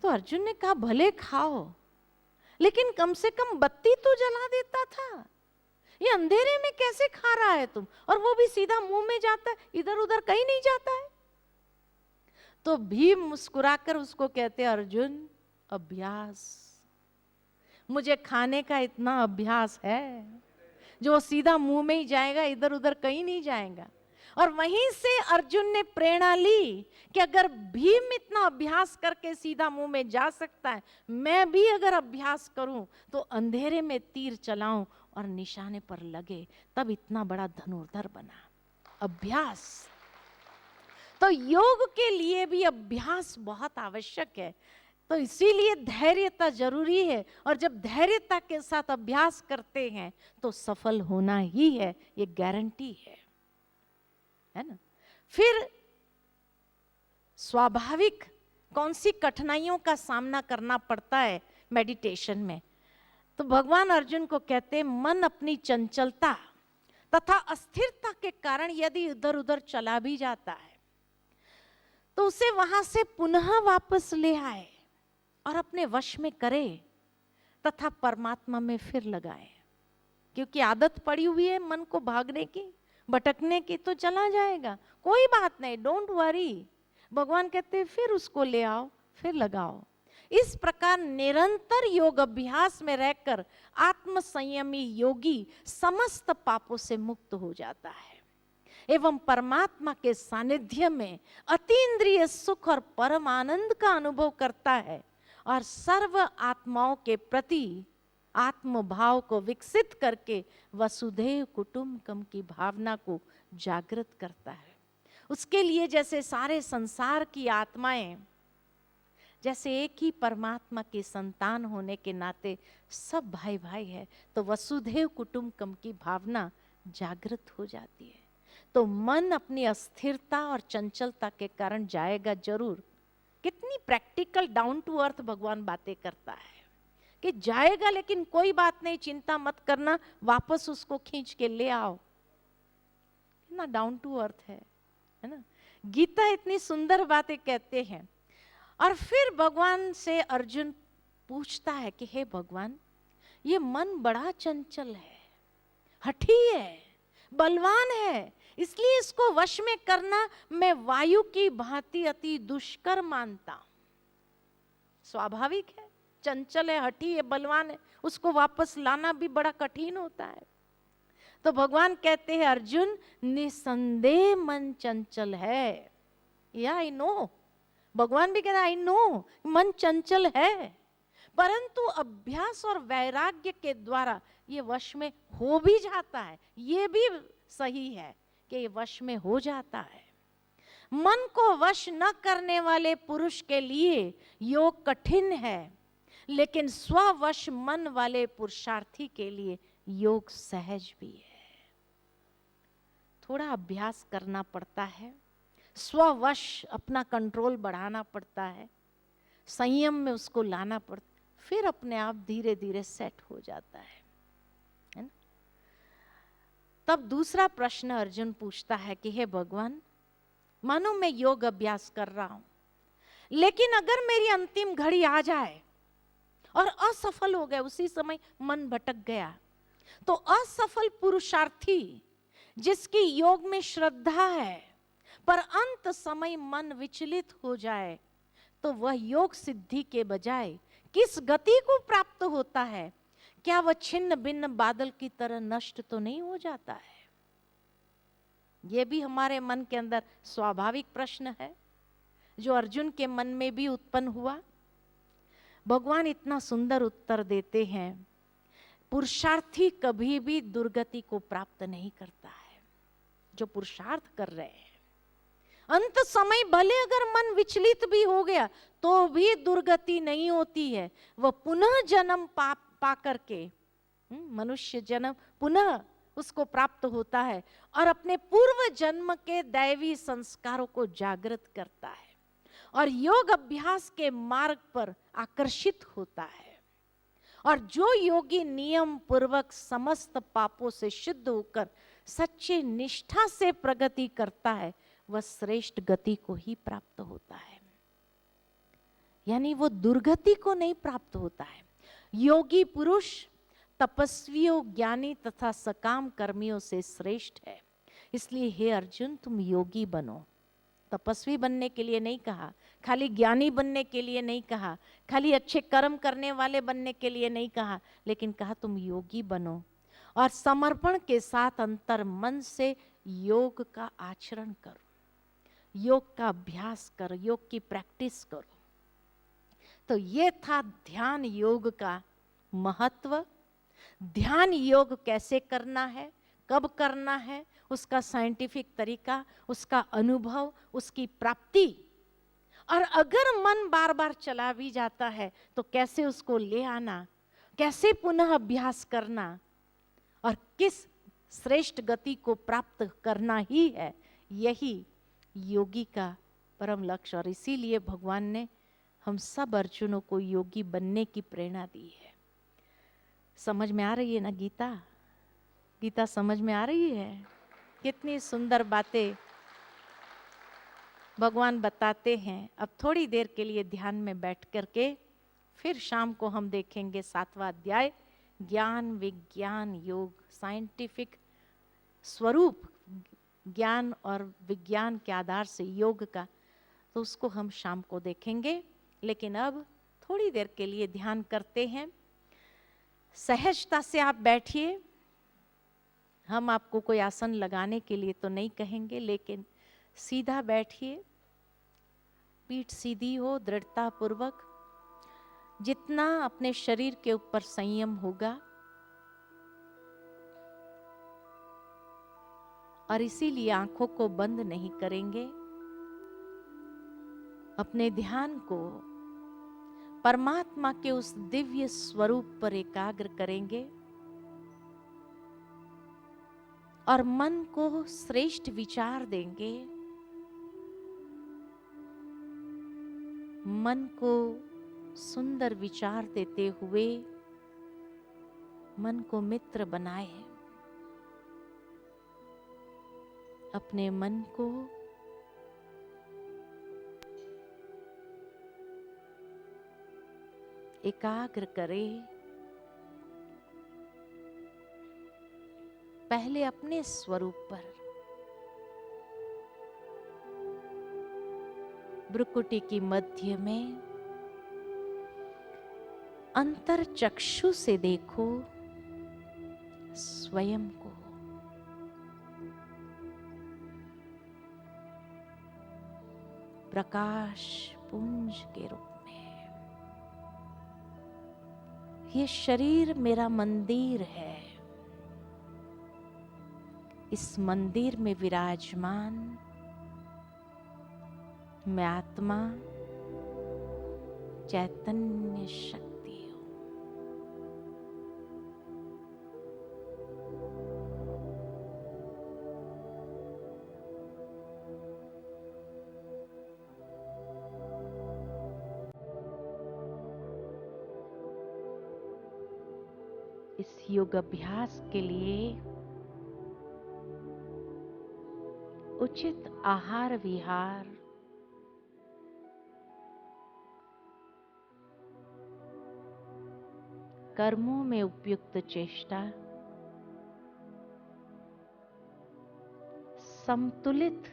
तो अर्जुन ने कहा भले खाओ, लेकिन कम से कम बत्ती तो जला देता था। ये अंधेरे में कैसे खा रहा है तुम, और वो भी सीधा मुंह में जाता है, इधर उधर कहीं नहीं जाता है। तो भीम मुस्कुराकर उसको कहते, अर्जुन अभ्यास, मुझे खाने का इतना अभ्यास है जो सीधा मुंह में ही जाएगा, इधर उधर कहीं नहीं जाएगा। और वहीं से अर्जुन ने प्रेरणा ली कि अगर भीम इतना अभ्यास करके सीधा मुंह में जा सकता है, मैं भी अगर अभ्यास करूं तो अंधेरे में तीर चलाऊं और निशाने पर लगे, तब इतना बड़ा धनुर्धर बना। अभ्यास। तो योग के लिए भी अभ्यास बहुत आवश्यक है। तो इसीलिए धैर्यता जरूरी है, और जब धैर्यता के साथ अभ्यास करते हैं तो सफल होना ही है, ये गारंटी है ना। फिर स्वाभाविक कौन सी कठिनाइयों का सामना करना पड़ता है मेडिटेशन में, तो भगवान अर्जुन को कहते हैं मन अपनी चंचलता तथा अस्थिरता के कारण यदि इधर उधर चला भी जाता है तो उसे वहां से पुनः वापस ले आए और अपने वश में करे तथा परमात्मा में फिर लगाए। क्योंकि आदत पड़ी हुई है मन को भागने की, भटकने की, तो चला जाएगा, कोई बात नहीं, डोंट वरी। भगवान कहते हैं फिर उसको ले आओ, फिर लगाओ। इस प्रकार निरंतर योग अभ्यास में रहकर आत्म संयमी योगी समस्त पापों से मुक्त हो जाता है एवं परमात्मा के सानिध्य में अतीन्द्रिय सुख और परम आनंद का अनुभव करता है और सर्व आत्माओं के प्रति आत्म भाव को विकसित करके वसुधैव कुटुंबकम की भावना को जागृत करता है। उसके लिए जैसे सारे संसार की आत्माएं जैसे एक ही परमात्मा की संतान होने के नाते सब भाई भाई है, तो वसुधैव कुटुंबकम की भावना जागृत हो जाती है। तो मन अपनी अस्थिरता और चंचलता के कारण जाएगा जरूर, कितनी प्रैक्टिकल डाउन टू अर्थ भगवान बातें करता है कि जाएगा लेकिन कोई बात नहीं, चिंता मत करना, वापस उसको खींच के ले आओ। कितना डाउन टू अर्थ है ना। गीता इतनी सुंदर बातें कहते हैं। और फिर भगवान से अर्जुन पूछता है कि हे भगवान, ये मन बड़ा चंचल है, हठी है, बलवान है, इसलिए इसको वश में करना मैं वायु की भांति अति दुष्कर मानता हूं। स्वाभाविक है, चंचल है, हठी है, बलवान है, उसको वापस लाना भी बड़ा कठिन होता है। तो भगवान कहते हैं अर्जुन, निसंदेह मन चंचल है। या आई नो, भगवान भी कहता है आई नो मन चंचल है, परंतु अभ्यास और वैराग्य के द्वारा ये वश में हो भी जाता है। ये भी सही है कि ये वश में हो जाता है। मन को वश न करने वाले पुरुष के लिए योग कठिन है, लेकिन स्ववश मन वाले पुरुषार्थी के लिए योग सहज भी है। थोड़ा अभ्यास करना पड़ता है, स्ववश अपना कंट्रोल बढ़ाना पड़ता है, संयम में उसको लाना पड़ता, फिर अपने आप धीरे धीरे सेट हो जाता है ना। तब दूसरा प्रश्न अर्जुन पूछता है कि हे भगवान, मानो मैं योग अभ्यास कर रहा हूं, लेकिन अगर मेरी अंतिम घड़ी आ जाए और असफल हो गए, उसी समय मन भटक गया, तो असफल पुरुषार्थी जिसकी योग में श्रद्धा है पर अंत समय मन विचलित हो जाए, तो वह योग सिद्धि के बजाय किस गति को प्राप्त होता है? क्या वह छिन्न भिन्न बादल की तरह नष्ट तो नहीं हो जाता है? यह भी हमारे मन के अंदर स्वाभाविक प्रश्न है, जो अर्जुन के मन में भी उत्पन्न हुआ। भगवान इतना सुंदर उत्तर देते हैं, पुरुषार्थी कभी भी दुर्गति को प्राप्त नहीं करता है। जो पुरुषार्थ कर रहे हैं, अंत समय भले अगर मन विचलित भी हो गया तो भी दुर्गति नहीं होती है। वह पुनः जन्म पा करके मनुष्य जन्म पुनः उसको प्राप्त होता है और अपने पूर्व जन्म के दैवी संस्कारों को जागृत करता है और योग अभ्यास के मार्ग पर आकर्षित होता है। और जो योगी नियम पूर्वक समस्त पापों से शुद्ध होकर सच्चे निष्ठा से प्रगति करता है, वह श्रेष्ठ गति को ही प्राप्त होता है। यानी वो दुर्गति को नहीं प्राप्त होता है। योगी पुरुष तपस्वियों, ज्ञानी तथा सकाम कर्मियों से श्रेष्ठ है। इसलिए हे अर्जुन, तुम योगी बनो। तपस्वी बनने के लिए नहीं कहा, खाली ज्ञानी बनने के लिए नहीं कहा, खाली अच्छे कर्म करने वाले बनने के लिए नहीं कहा, लेकिन कहा तुम योगी बनो और समर्पण के साथ अंतर मन से योग का आचरण करो, योग का अभ्यास करो, योग की प्रैक्टिस करो। तो ये था ध्यान योग का महत्व। ध्यान योग कैसे करना है, कब करना है, उसका साइंटिफिक तरीका, उसका अनुभव, उसकी प्राप्ति। और अगर मन बार बार चला भी जाता है तो कैसे उसको ले आना, कैसे पुनः अभ्यास करना और किस श्रेष्ठ गति को प्राप्त करना ही है, यही योगी का परम लक्ष्य। और इसीलिए भगवान ने हम सब अर्जुनों को योगी बनने की प्रेरणा दी है। समझ में आ रही है ना गीता? गीता समझ में आ रही है? कितनी सुंदर बातें भगवान बताते हैं। अब थोड़ी देर के लिए ध्यान में बैठ करके फिर शाम को हम देखेंगे 7वां अध्याय, ज्ञान विज्ञान योग, साइंटिफिक स्वरूप ज्ञान और विज्ञान के आधार से योग का। तो उसको हम शाम को देखेंगे। लेकिन अब थोड़ी देर के लिए ध्यान करते हैं। सहजता से आप बैठिए। हम आपको कोई आसन लगाने के लिए तो नहीं कहेंगे, लेकिन सीधा बैठिए, पीठ सीधी हो, दृढ़ता पूर्वक। जितना अपने शरीर के ऊपर संयम होगा, और इसीलिए आंखों को बंद नहीं करेंगे। अपने ध्यान को परमात्मा के उस दिव्य स्वरूप पर एकाग्र करेंगे और मन को श्रेष्ठ विचार देंगे। मन को सुंदर विचार देते हुए मन को मित्र बनाए। अपने मन को एकाग्र करे। पहले अपने स्वरूप पर, भ्रुकुटी की मध्य में अंतर चक्षु से देखो स्वयं को। प्रकाश पुंज के रूप में। ये शरीर मेरा मंदिर है। इस मंदिर में विराजमान मैं आत्मा चैतन्य शक्ति हूं। इस योग अभ्यास के लिए उचित आहार विहार, कर्मों में उपयुक्त चेष्टा, संतुलित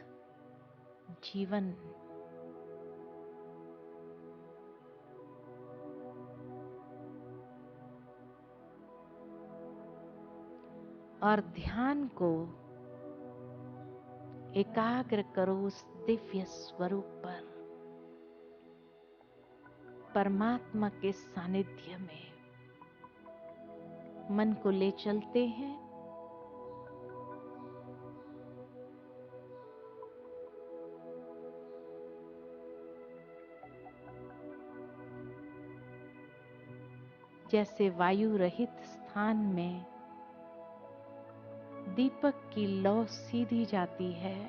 जीवन, और ध्यान को एकाग्र करो उस दिव्य स्वरूप पर, परमात्मा के सानिध्य में। मन को ले चलते हैं जैसे वायु रहित स्थान में दीपक की लौ सीधी जाती है,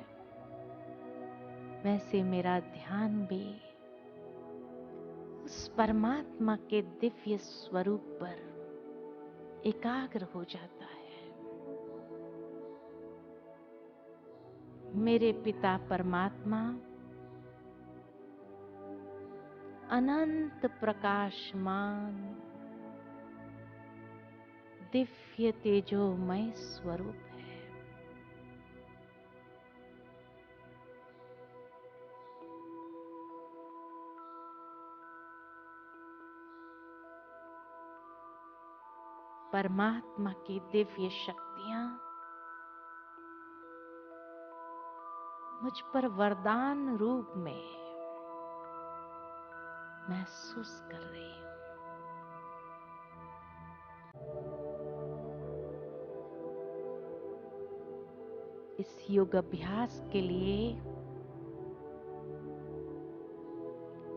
वैसे मेरा ध्यान भी उस परमात्मा के दिव्य स्वरूप पर एकाग्र हो जाता है। मेरे पिता परमात्मा अनंत प्रकाशमान दिव्य तेजोमय स्वरूप है। परमात्मा की दिव्य शक्तियां मुझ पर वरदान रूप में महसूस कर रही हूं। इस योग अभ्यास के लिए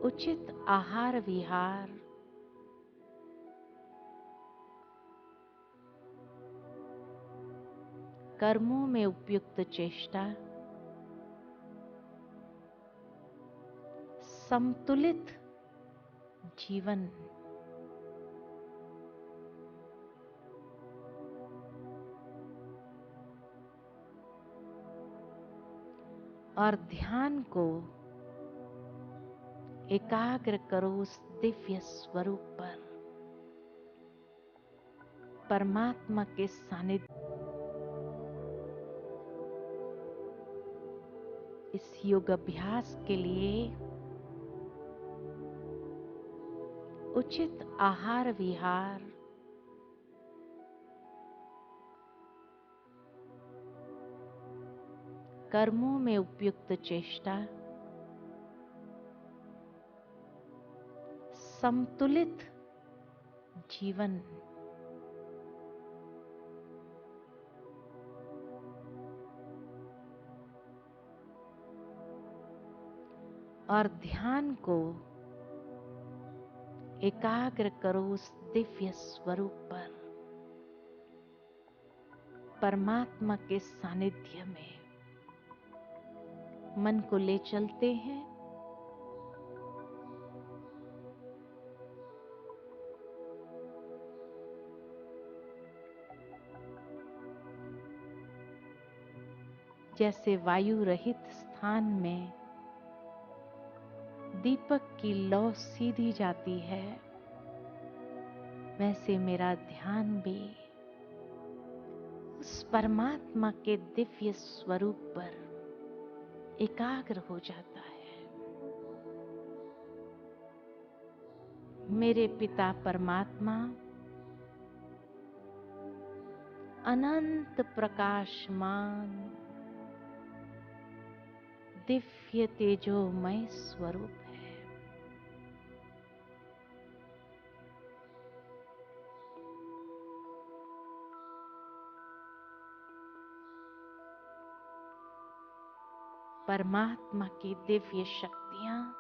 उचित आहार विहार, कर्मों में उपयुक्त चेष्टा, संतुलित जीवन, और ध्यान को एकाग्र करो उस दिव्य स्वरूप पर, परमात्मा के सानिध्य। इस योग अभ्यास के लिए उचित आहार विहार, कर्मों में उपयुक्त चेष्टा, संतुलित जीवन, और ध्यान को एकाग्र करो उस दिव्य स्वरूप पर, परमात्मा के सानिध्य में। मन को ले चलते हैं जैसे वायु रहित स्थान में दीपक की लौ सीधी जाती है, वैसे मेरा ध्यान भी उस परमात्मा के दिव्य स्वरूप पर एकाग्र हो जाता है। मेरे पिता परमात्मा अनंत प्रकाशमान दिव्य तेजोमय स्वरूप है। परमात्मा की दिव्य शक्तियां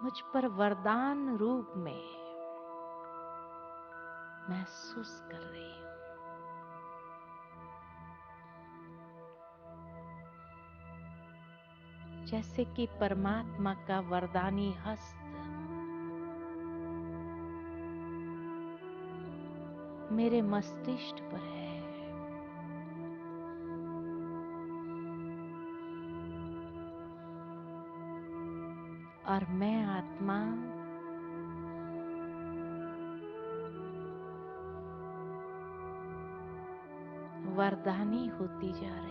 मुझ पर वरदान रूप में महसूस कर रही हूं। जैसे कि परमात्मा का वरदानी हस्त मेरे मस्तिष्क पर है। और मैं आत्मा वरदानी होती जा रही हूं।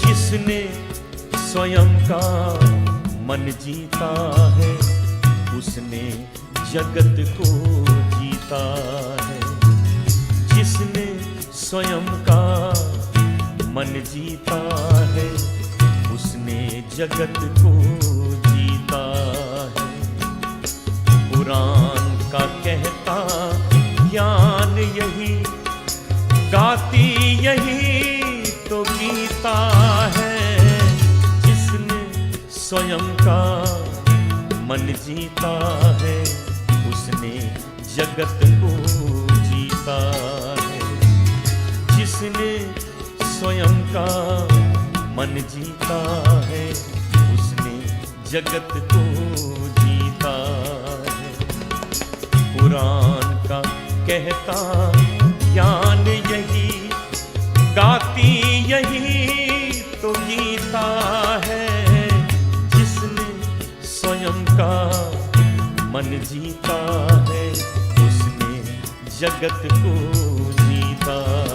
जिसने स्वयं का मन जीता है, उसने जगत को जीता है। जिसने स्वयं का मन जीता है, उसने जगत को जीता है। पुराण का कहता ज्ञान यही, गाती यही तो गीता है। जिसने स्वयं का मन जीता है, उसने जगत को जीता है। जिसने स्वयं का मन जीता है, उसने जगत को जीता है। पुराण का कहता ज्ञान यही, गाती यही तो गीता है। जिसने स्वयं का मन जीता है, उसने जगत को जीता है।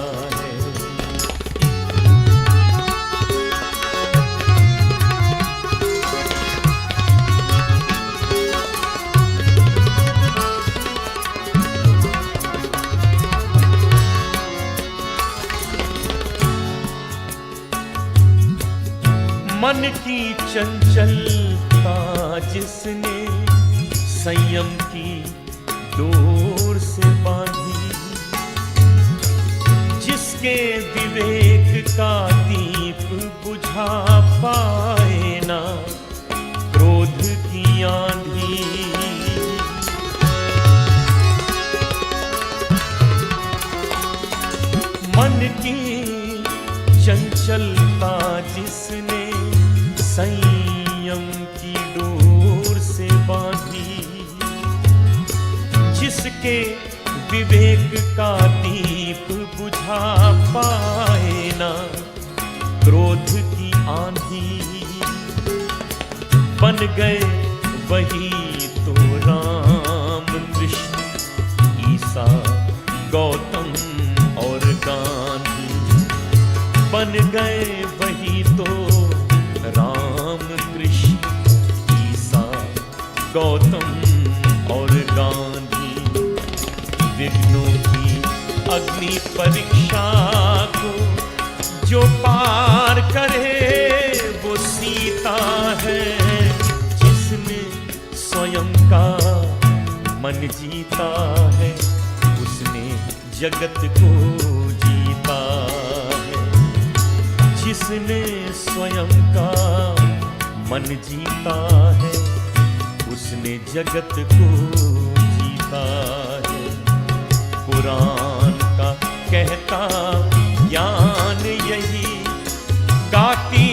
मन की चंचलता जिसने संयम की डोर से बांधी, जिसके विवेक का दीप बुझा पाए ना क्रोध की आंधी। मन की चंचलता जिसने संयम की डोर से बांधी, जिसके विवेक का दीप बुझा पाए ना क्रोध की आंधी। बन गए वही तो राम कृष्ण ईसा गौतम और गांधी। बन गए वही तो राम कृष्ण ईसा गौतम और गांधी। विघ्नों की अग्नि परीक्षा को जो पार करे वो सीता है। जिसने स्वयं का मन जीता है, उसने जगत को जीता है। जिसने स्वयं का मन जीता है, उसने जगत को जीता है। पुराण का कहता ज्ञान यही, गाती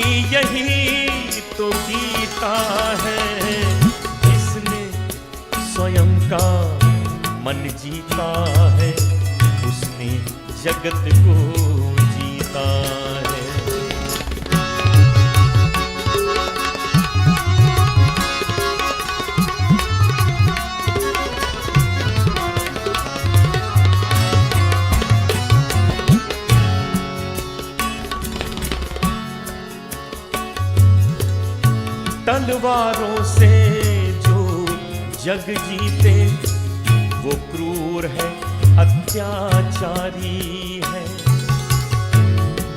मन जीता है, उसने जगत को जीता है। तलवारों से जो जग जीते वो क्रूर है, अत्याचारी है।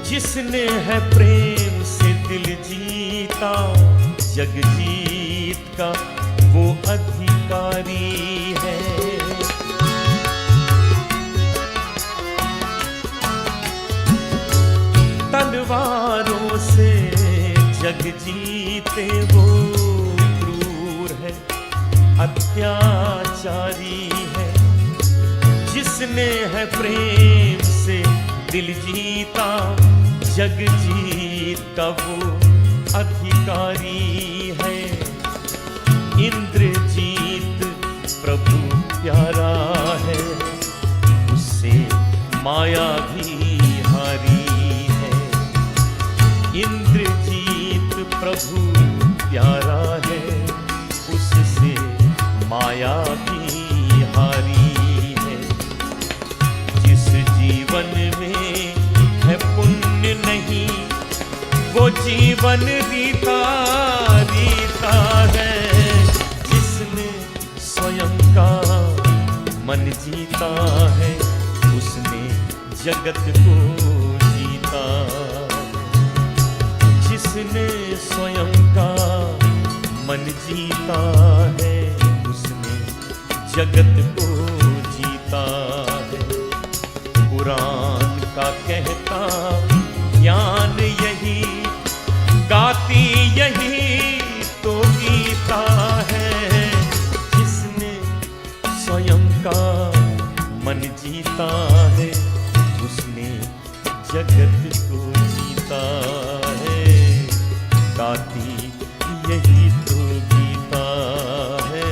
जिसने है प्रेम से दिल जीता, जग जीत का वो अधिकारी है। तलवारों से जग जीते वो क्रूर है, अत्याचारी है। जिसने है प्रेम से दिल जीता, जग जीत का वो अधिकारी है। इंद्रजीत प्रभु प्यारा है, उससे माया भी हारी है। इंद्रजीत प्रभु प्यारा है, उससे माया भी हारी है। जिस जीवन में है पुण्य नहीं, वो जीवन रीता रीता है। जिसने स्वयं का मन जीता है, उसने जगत को जीता। जिसने स्वयं का मन जीता है, उसने जगत को जीता है। कुरान का कहता ज्ञान यही, गाती यही तो गीता है। जिसने स्वयं का मन जीता है, उसने जगत को जीता है। गाती यही तो गीता है,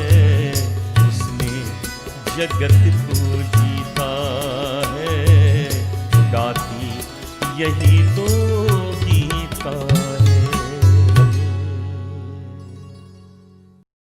उसने जगत को जीता है। गाती यही तो